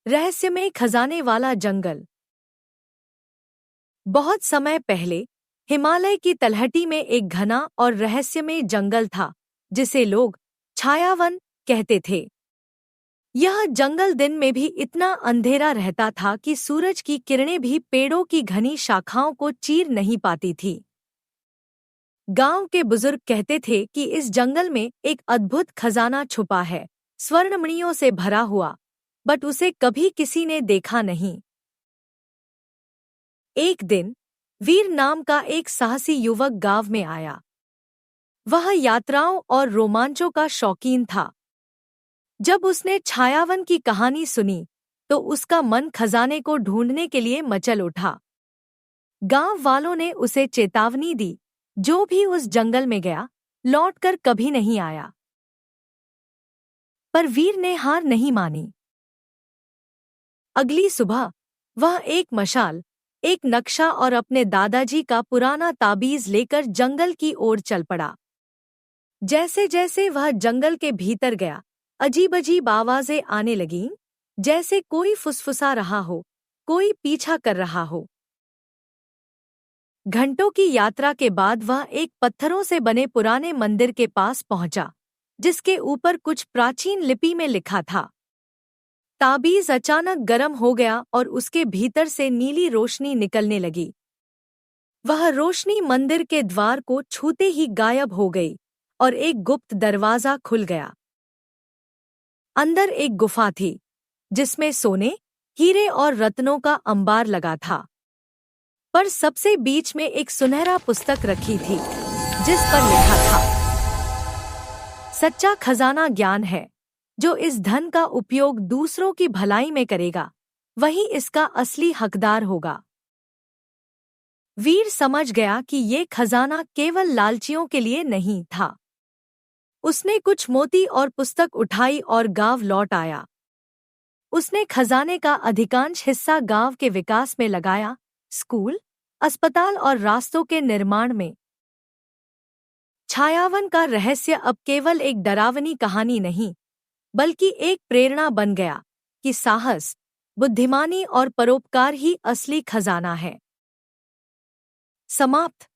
रहस्यमय खजाने वाला जंगल। बहुत समय पहले हिमालय की तलहटी में एक घना और रहस्यमय जंगल था, जिसे लोग छायावन कहते थे। यह जंगल दिन में भी इतना अंधेरा रहता था कि सूरज की किरणें भी पेड़ों की घनी शाखाओं को चीर नहीं पाती थी। गांव के बुजुर्ग कहते थे कि इस जंगल में एक अद्भुत खजाना छुपा है, स्वर्णमणियों से भरा हुआ, बट उसे कभी किसी ने देखा नहीं। एक दिन वीर नाम का एक साहसी युवक गांव में आया। वह यात्राओं और रोमांचों का शौकीन था। जब उसने छायावन की कहानी सुनी तो उसका मन खजाने को ढूंढने के लिए मचल उठा। गांव वालों ने उसे चेतावनी दी, जो भी उस जंगल में गया लौटकर कभी नहीं आया। पर वीर ने हार नहीं मानी। अगली सुबह वह एक मशाल, एक नक्शा और अपने दादाजी का पुराना ताबीज लेकर जंगल की ओर चल पड़ा। जैसे जैसे वह जंगल के भीतर गया, अजीब अजीब आवाजें आने लगीं, जैसे कोई फुसफुसा रहा हो, कोई पीछा कर रहा हो। घंटों की यात्रा के बाद वह एक पत्थरों से बने पुराने मंदिर के पास पहुंचा, जिसके ऊपर कुछ प्राचीन लिपि में लिखा था। ताबीज अचानक गर्म हो गया और उसके भीतर से नीली रोशनी निकलने लगी। वह रोशनी मंदिर के द्वार को छूते ही गायब हो गई और एक गुप्त दरवाजा खुल गया। अंदर एक गुफा थी, जिसमें सोने, हीरे और रत्नों का अंबार लगा था। पर सबसे बीच में एक सुनहरा पुस्तक रखी थी, जिस पर लिखा था, सच्चा खजाना ज्ञान है। जो इस धन का उपयोग दूसरों की भलाई में करेगा, वही इसका असली हकदार होगा। वीर समझ गया कि ये खजाना केवल लालचियों के लिए नहीं था। उसने कुछ मोती और पुस्तक उठाई और गांव लौट आया। उसने खजाने का अधिकांश हिस्सा गांव के विकास में लगाया, स्कूल, अस्पताल और रास्तों के निर्माण में। छायावन का रहस्य अब केवल एक डरावनी कहानी नहीं, बल्कि एक प्रेरणा बन गया कि साहस, बुद्धिमानी और परोपकार ही असली खजाना है। समाप्त।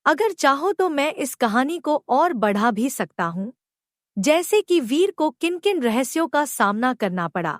अगर चाहो तो मैं इस कहानी को और बढ़ा भी सकता हूँ, जैसे कि वीर को किन किन रहस्यों का सामना करना पड़ा।